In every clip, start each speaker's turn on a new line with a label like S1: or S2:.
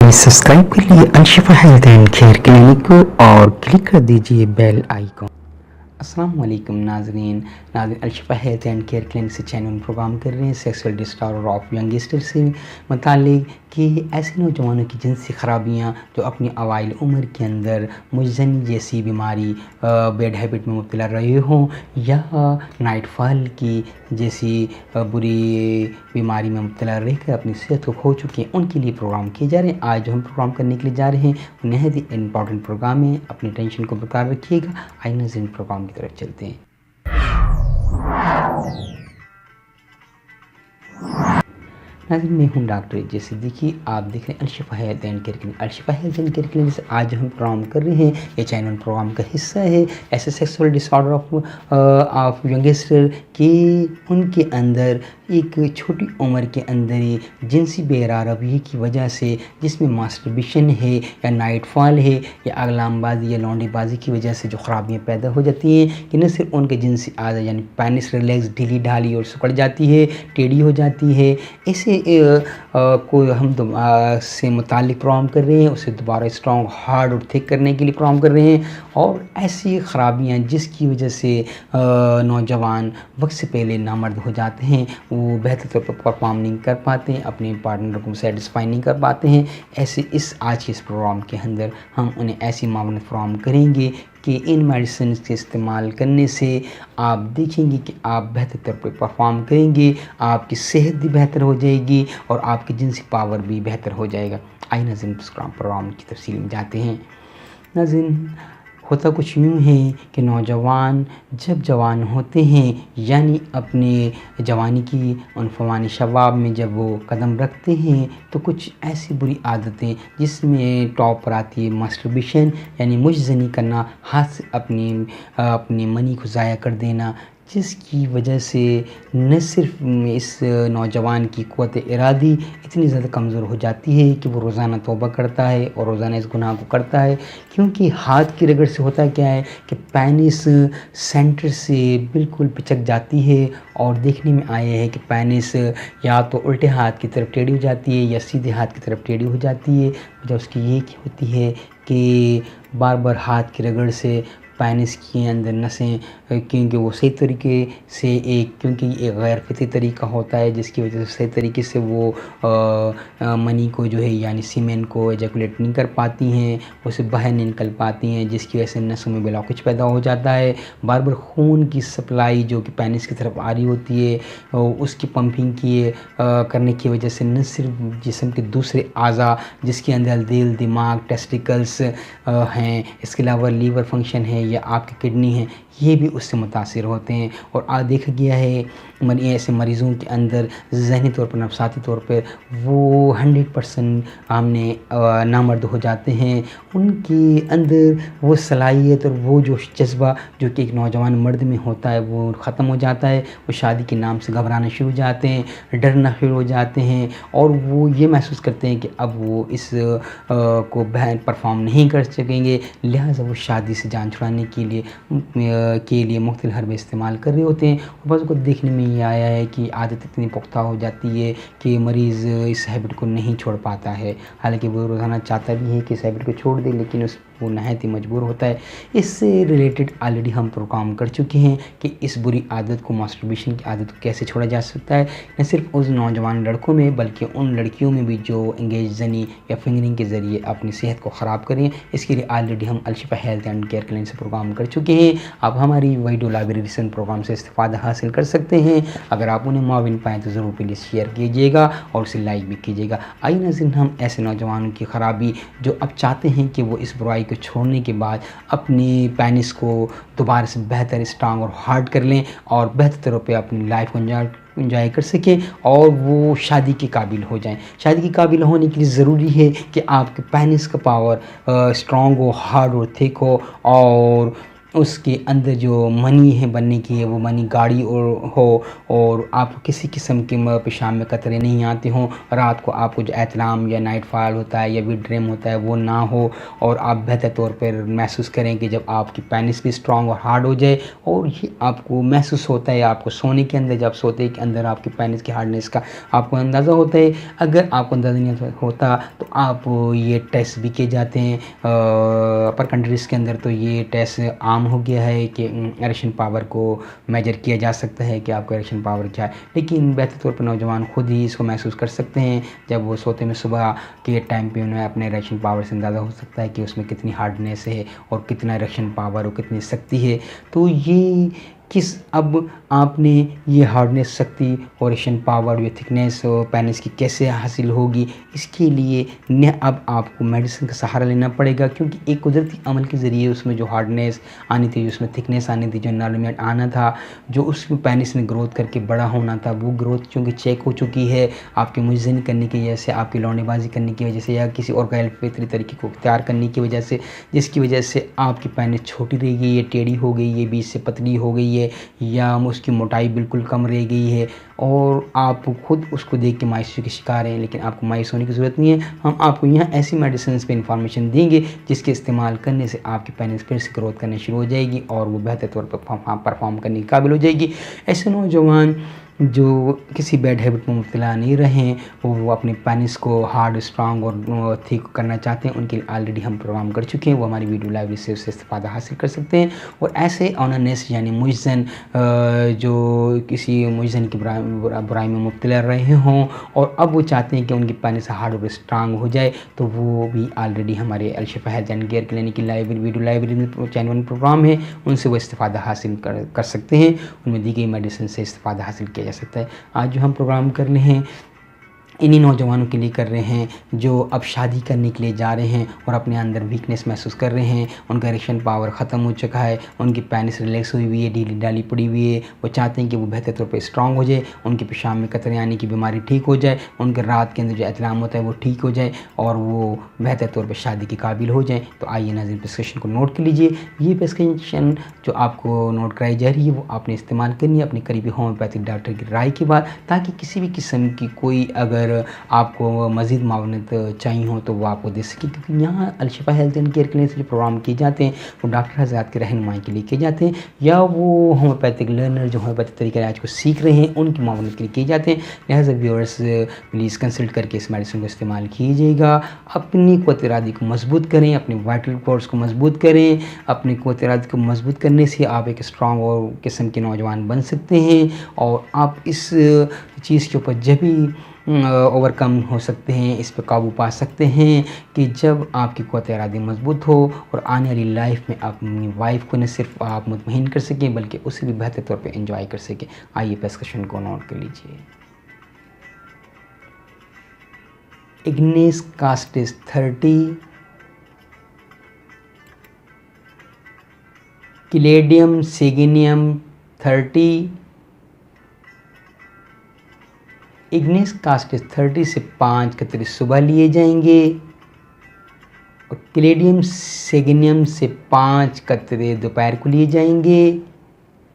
S1: Subscribe कर लिए अनशिफा health and care clinic को और क्लिक कर दीजिए बेल आइकॉन। अस्सलाम वालेकुम नाज़रीन अल्शिफा हेल्थ एंड केयर क्लिनिक से चैनल प्रोग्राम कर रहे हैं सेक्सुअल डिसऑर्डर ऑफ यंगस्टर से मुतालिक कि ऐसे नौजवानों की जिनसी ख़राबियाँ जो अपनी अवाइल उम्र के अंदर मुजनी जैसी बीमारी बैड हैबिट में मुब्तला रहे हों या नाइट फॉल की जैसी बुरी बीमारी में मुब्तला रहकर अपनी सेहत को खो चुके हैं, उनके लिए प्रोग्राम किए जा रहे हैं। आज जो हम प्रोग्राम करने के लिए जा रहे हैं वो नहायत ही इंपॉर्टेंट प्रोग्राम है। अपनी टेंशन को बरकरार रखिएगा। आइए नाज़रीन प्रोग्राम की तरफ चलते हैं। नाज़रीन मैं हूँ डॉक्टर जे सिद्दीकी, आप देख रहे हैं Alshifa health and care clinic. Alshifa health and care clinic से आज हम प्रोग्राम कर रहे हैं, ये चैनल प्रोग्राम का हिस्सा है। ऐसे सेक्सुअल डिसऑर्डर ऑफ यंगस्टर कि उनके अंदर एक छोटी उम्र के अंदर ही जिनसी बेरारवी की वजह से, जिसमें मास्टरबेशन है या नाइट फॉल है या अगलामबाजी या लौंडेबाजी की वजह से जो ख़राबियाँ पैदा हो जाती हैं कि न सिर्फ उनके जिनसी आज़ा यानी पेनिस रिलैक्स ढीली ढाली और सिकुड़ जाती है, टेढ़ी हो जाती है। इसे को हम से मुतालिक प्रोग्राम कर रहे हैं, उसे दोबारा स्ट्रॉन्ग हार्ड और थिक करने के लिए प्रोग्राम कर रहे हैं। और ऐसी ख़राबियाँ जिसकी वजह से नौजवान वक्त से पहले नामर्द हो जाते हैं, वो बेहतर तौर पर परफॉर्म नहीं कर पाते हैं, अपने पार्टनर को सेटिस्फाई नहीं कर पाते हैं। ऐसे आज के इस प्रोग्राम के अंदर हम उन्हें ऐसी मामले फ्राहम करेंगे कि इन मेडिसिन के इस्तेमाल करने से आप देखेंगे कि आप बेहतर तौर पर परफॉर्म करेंगे, आपकी सेहत भी बेहतर हो जाएगी और आपकी जिनसी पावर भी बेहतर हो जाएगा। आइए नाज़रीन प्रोग्राम की तफसील में जाते हैं। नाज़रीन होता कुछ यूँ है कि नौजवान जब जवान होते हैं यानी अपने जवानी की उनफवानी शबाब में जब वो कदम रखते हैं तो कुछ ऐसी बुरी आदतें जिसमें टॉप पर आती है मास्टरबेशन यानी मुजज़नी करना, हाथ से अपनी मनी को ज़ाया कर देना, जिसकी वजह से न सिर्फ इस नौजवान की क़ुव्वत इरादी इतनी ज़्यादा कमज़ोर हो जाती है कि वो रोज़ाना तौबा करता है और रोज़ाना इस गुनाह को करता है। क्योंकि हाथ की रगड़ से होता क्या है कि पेनिस सेंटर से बिल्कुल पिचक जाती है और देखने में आया है कि पेनिस या तो उल्टे हाथ की तरफ टेढ़ी हो जाती है या सीधे हाथ की तरफ टेढ़ी हो जाती है। वजह उसकी ये होती है कि बार बार हाथ की रगड़ से पेनिस के अंदर नसें, क्योंकि वो सही तरीके से क्योंकि एक गैर फितरी तरीका होता है जिसकी वजह से सही तरीके से वो मनी को जो है यानी सीमेन को एजैकुलेट नहीं कर पाती हैं, उसे बाहर नहीं निकल पाती हैं, जिसकी वजह से नसों में ब्लॉकेज पैदा हो जाता है। बार बार खून की सप्लाई जो कि पेनिस की तरफ आ रही होती है उसकी पंपिंग करने की वजह से न सिर्फ जिस्म के दूसरे आज़ा जिसके अंदर दिल, दिमाग, टेस्टिकल्स हैं, इसके अलावा लीवर फंक्शन है या आपकी किडनी है, ये भी उससे मुतासिर होते हैं। और आज देखा गया है ऐसे मरीज़ों के अंदर ज़हनी तौर पर, नफसाती तौर पर वो 100% हमने नामर्द हो जाते हैं। उनके अंदर वो सलाहियत और वो जो जज्बा जो कि एक नौजवान मर्द में होता है वो ख़त्म हो जाता है। वो शादी के नाम से घबराना शुरू हो जाते हैं, डरना शुरू हो जाते हैं और वो ये महसूस करते हैं कि अब वो इस को परफॉर्म नहीं कर सकेंगे, लिहाजा वो शादी से जान छुड़ाने के लिए मुख्तलिफ हरबे इस्तेमाल कर रहे होते हैं। और बस को देखने में ये आया है कि आदत इतनी पुख्ता हो जाती है कि मरीज़ इस हैबिट को नहीं छोड़ पाता है। हालांकि वो रोज़ाना चाहता भी है कि इस हैबिट को छोड़ दे, लेकिन वो नहायत ही मजबूर होता है। इससे रिलेटेड ऑलरेडी हम प्रोग्राम कर चुके हैं कि इस बुरी आदत को, मास्टरबेशन की आदत को कैसे छोड़ा जा सकता है, न सिर्फ उस नौजवान लड़कों में बल्कि उन लड़कियों में भी जो एंगेज जनी या फिंगरिंग के ज़रिए अपनी सेहत को ख़राब करें। इसके लिए ऑलरेडी हम अल्शिफा हेल्थ एंड केयर क्लिनिक से प्रोग्राम कर चुके हैं। आप हमारी वीडियो लाइब्रेरी रिसेंट प्रोग्राम से इस्तेफ़ादा हासिल कर सकते हैं। अगर आप उन्हें मुआविन पाएँ तो ज़रूर प्लीज़ शेयर कीजिएगा और उसे लाइक भी कीजिएगा। आइए नाज़रीन हम ऐसे नौजवानों की ख़राबी जो अब चाहते हैं कि वो इस बुराई को छोड़ने के बाद अपनी पेनिस को दोबारा से बेहतर, स्ट्रांग और हार्ड कर लें और बेहतर तौर पे अपनी लाइफ को इंजॉय कर सकें और वो शादी के काबिल हो जाएं। शादी के काबिल होने के लिए ज़रूरी है कि आपके पेनिस का पावर स्ट्रॉन्ग हो, हार्ड और थिक हो और उसके अंदर जो मनी है बनने की है वो मनी गाढ़ी और हो, और आपको किसी किस्म के पेशाब में कतरे नहीं आते हों, रात को आपको जो एहतलाम या नाइट फॉल होता है या भी ड्रीम होता है वो ना हो, और आप बेहतर तौर पर महसूस करें कि जब आपकी पेनिस भी स्ट्रॉन्ग और हार्ड हो जाए। और ये आपको महसूस होता है आपको सोने के अंदर, जब सोते के अंदर आपकी पेनिस की हार्डनेस का आपको अंदाज़ा होता है। अगर आपको अंदाज़ा नहीं होता तो आप ये टेस्ट भी किए जाते हैं अपर कंट्रीज़ के अंदर, तो ये टेस्ट आम हो गया है कि इरेक्शन पावर को मेजर किया जा सकता है कि आपका इरेक्शन पावर क्या है। लेकिन बेहतर तौर पर नौजवान खुद ही इसको महसूस कर सकते हैं जब वो सोते में सुबह के टाइम पे उन्हें अपने इरेक्शन पावर से अंदाज़ा हो सकता है कि उसमें कितनी हार्डनेस है और कितना इरेक्शन पावर और कितनी शक्ति है। तो ये अब आपने ये हार्डनेस, शक्ति और इरेक्शन पावर या थिकनेस पेनिस की कैसे हासिल होगी, इसके लिए न अब आपको मेडिसिन का सहारा लेना पड़ेगा, क्योंकि एक कुदरती अमल के ज़रिए उसमें जो हार्डनेस आनी थी, उसमें थिकनेस आनी थी, जो नॉर्मल आना था, जो उस पेनिस ने ग्रोथ करके बड़ा होना था, वो ग्रोथ चूँकि चेक हो चुकी है आपके मुजन करने की वजह से, आपकी लौंडेबाजी करने की वजह से, या किसी और गैर फितरी तरीके को तैयार करने की वजह से, जिसकी वजह से आपकी पेनिस छोटी रह गई है, टेढ़ी हो गई है, बीच से पतली हो गई है, या उसकी मोटाई बिल्कुल कम रह गई है, और आप खुद उसको देख के मायूसी के शिकार हैं। लेकिन आपको मायूस होने की ज़रूरत नहीं है। हम आपको यहाँ ऐसी मेडिसिन पे इंफॉर्मेशन देंगे जिसके इस्तेमाल करने से आपकी पेनिस फिर से ग्रोथ करनी शुरू हो जाएगी और वो बेहतर तौर पर परफॉर्म करने के काबिल हो जाएगी। ऐसे नौजवान जो किसी बैड हैबिट में मुब्तला नहीं रहें, वो अपने पेनिस को हार्ड, स्ट्रांग और थिक करना चाहते हैं, उनके लिए ऑलरेडी हम प्रोग्राम कर चुके हैं। वो हमारी वीडियो लाइब्रेरी से उससे इस्तेफादा हासिल कर सकते हैं। और ऐसे ऑनरनेस यानी मुइज़न जो किसी मुइज़न की बुराई में मुब्तला रहे हों और अब वो चाहते हैं कि उनकी पेनिस हार्ड और स्ट्रांग हो जाए, तो वो भी ऑलरेडी हमारे Alshifa health and care clinic की वीडियो लाइब्रेरी में चैनल प्रोग्राम है, उनसे वो इस्तेफादा हासिल कर सकते हैं। उनमें दी गई मेडिसिन से इस्तेफादा हासिल किया जा सकता है। आज जो हम प्रोग्राम कर रहे हैं इन्हीं नौजवानों के लिए कर रहे हैं जो अब शादी करने के लिए जा रहे हैं और अपने अंदर वीकनेस महसूस कर रहे हैं, उनका इरेक्शन पावर ख़त्म हो चुका है, उनकी पेनिस रिलैक्स हुई हुई है, ढीली डाली पड़ी हुई है। वो चाहते हैं कि वो बेहतर तौर पे स्ट्रांग हो जाए, उनके पेशाब में कतरे आने की बीमारी ठीक हो जाए, उनके रात के अंदर जो एहतलाम होता है वो ठीक हो जाए और वो बेहतर तौर पर शादी के काबिल हो जाए। तो आइए नाज़रीन, प्रिस्क्रिप्शन को नोट कर लीजिए। ये प्रिस्क्रिप्शन जो आपको नोट कराई जा रही है वो आपने इस्तेमाल करनी है अपने करीबी होम्योपैथिक डॉक्टर की राय के बाद, ताकि किसी भी किस्म की कोई अगर आपको मज़ीद मावनत चाहिए हो तो वो आपको दे सके। क्योंकि यहाँ Alshifa health and care clinic से जो प्रोग्राम किए जाते हैं वो डॉक्टर हज़रात की रहनुमाई के लिए किए जाते हैं, या वो होम्योपैथिक लर्नर जो होम्योपैथिक तरीके इलाज को सीख रहे हैं उनकी मावनत के लिए किए जाते हैं। लिहाजा व्यूअर्स प्लीज़ कंसल्ट करके इस मेडिसिन को इस्तेमाल कीजिएगा। अपनी क़ुव्वत इरादी को मजबूत करें, अपने वाइटल कोर्स को मजबूत करें। अपनी क़ुव्वत इरादी को मजबूत करने से आप एक स्ट्रॉन्ग और किस्म के नौजवान बन सकते हैं और आप इस चीज़ के ऊपर जब भी ओवरकम हो सकते हैं, इस पर काबू पा सकते हैं कि जब आपकी क़ुव्वत इरादी मजबूत हो और आने वाली लाइफ में अपनी वाइफ को न सिर्फ आप मुतमईन कर सकें बल्कि उसे भी बेहतर तौर पे एंजॉय कर सकें। आइए प्रिस्क्रिप्शन को नोट कर लीजिए। इग्निस कास्टिस 30, क्लेडियम सेगिनियम 30, इग्निस कास्टिस 30 से 5 कतरे सुबह लिए जाएंगे और क्लेडियम सेगिनियम से 5 कतरे दोपहर को लिए जाएंगे।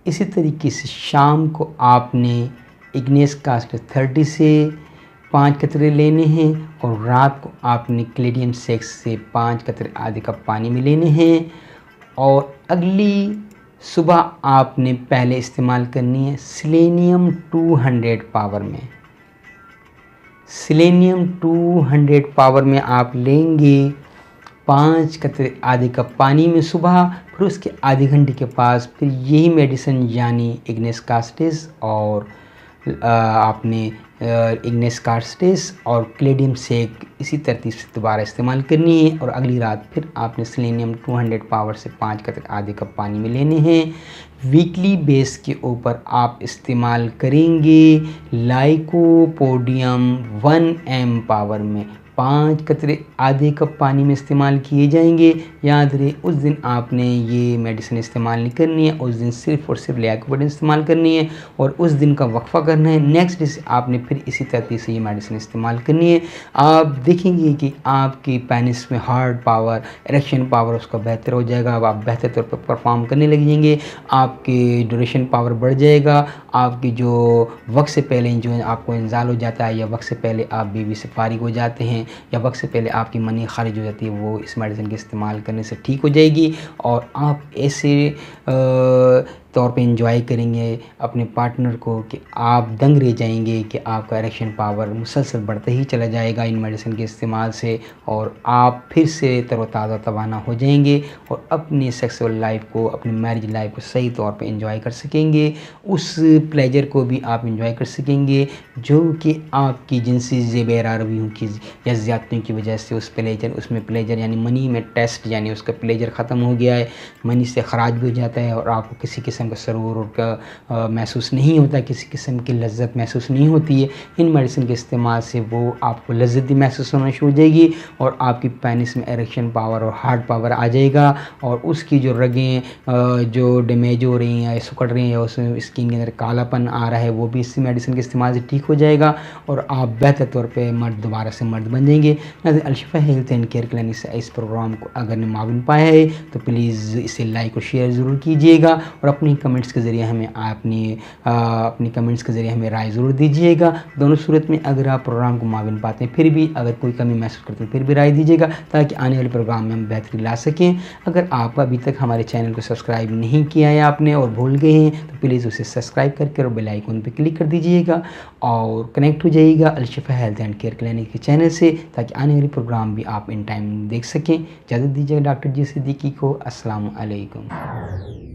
S1: इसी तरीके से शाम को आपने इग्निस कास्टिस 30 से 5 कतरे लेने हैं और रात को आपने क्लेडियम सेक्स से 5 कतरे आधे कप पानी में लेने हैं। और अगली सुबह आपने पहले इस्तेमाल करनी है सेलेनियम 200 पावर में। सेलेनियम 200 पावर में आप लेंगे 5 कतरे आधे कप पानी में सुबह, फिर उसके आधे घंटे के पास फिर यही मेडिसिन यानी इग्निस कास्टिस और आपने इग्निस कास्टिस और क्लेडियम सेक इसी तरतीब से दोबारा इस्तेमाल करनी है। और अगली रात फिर आपने सेलेनियम 200 पावर से 5 कतरे आधे कप पानी में लेने हैं। वीकली बेस के ऊपर आप इस्तेमाल करेंगे लाइकोपोडियम 1 m पावर में 5 कतरे आधे कप पानी में इस्तेमाल किए जाएंगे। याद रहे उस दिन आपने ये मेडिसिन इस्तेमाल नहीं करनी है, उस दिन सिर्फ़ और सिर्फ लियाकुपुडीन इस्तेमाल करनी है और उस दिन का वक्फ़ा करना है। नेक्स्ट डे से आपने फिर इसी तरतीब से ये मेडिसिन इस्तेमाल करनी है। आप देखेंगे कि आपकी पेनिस में हार्ड पावर, इरेक्शन पावर उसका बेहतर हो जाएगा। अब आप बेहतर तौर पर परफॉर्म करने लगेंगे, आपकी ड्यूरेशन पावर बढ़ जाएगा। आपकी जो वक्त से पहले जो आपको इंजाल हो जाता है या वक्त से पहले आप बीवी से फारिग हो जाते हैं या वक्त से पहले आपकी मनी खारिज हो जाती है, वो इस मेडिसिन के इस्तेमाल करने से ठीक हो जाएगी और आप ऐसे तौर पे एंजॉय करेंगे अपने पार्टनर को कि आप दंग रह जाएंगे कि आपका इरेक्शन पावर मुसलसल बढ़ते ही चला जाएगा इन मेडिसिन के इस्तेमाल से और आप फिर से तरोताज़ा तवाना हो जाएंगे और अपनी सेक्सुअल लाइफ को, अपनी मैरिज लाइफ को सही तौर पे एंजॉय कर सकेंगे। उस प्लेजर को भी आप एंजॉय कर सकेंगे जो कि आपकी जिनसी ज़ेबेरारवियों की या ज़्यादतियों की वजह से उसमें प्लेजर यानी मनी में टेस्ट यानी उसका प्लेजर ख़त्म हो गया है, मनी से ख़राज भी हो जाता है और आपको किसी किस्म का सरूर का महसूस नहीं होता, किसी किस्म की लज्जत महसूस नहीं होती है। इन मेडिसिन के इस्तेमाल से वो आपको लज्जत भी महसूस होना शुरू हो जाएगी और आपकी पेनिस में इरेक्शन पावर और हार्ड पावर आ जाएगा और उसकी जो रगें जो डैमेज हो रही हैं या सिकुड़ रही हैं या उसमें स्किन के अंदर कालापन आ रहा है वो भी इसी मेडिसिन के इस्तेमाल से ठीक हो जाएगा और आप बेहतर तौर पे दोबारा से मर्द बन जाएंगे। अल-शिफा हेल्थ एंड केयर क्लिनिक से इस प्रोग्राम को अगर ने मालूम पाया है तो प्लीज़ इसे लाइक और शेयर ज़रूर कीजिएगा और अपनी कमेंट्स के ज़रिए हमें अपनी कमेंट्स के ज़रिए हमें राय ज़रूर दीजिएगा। दोनों सूरत में अगर आप प्रोग्राम को मालूम पाते हैं फिर भी अगर कोई कमी महसूस करते हैं फिर भी राय दीजिएगा ताकि आने वाले प्रोग्राम में हम बेहतरी ला सकें। अगर आप अभी तक हमारे चैनल को सब्सक्राइब नहीं किया है आपने और भूल गए हैं तो प्लीज़ उसे सब्सक्राइब करके और बेल आइकन पर क्लिक कर दीजिएगा और कनेक्ट हो जाइएगा अल-शिफा हेल्थ एंड केयर क्लिनिक के चैनल से ताकि आने वाले प्रोग्राम भी आप इन टाइम देख सकें। इजाज़त दीजिएगा डॉक्टर जी सिद्दीकी को। अस्सलाम वालेकुम।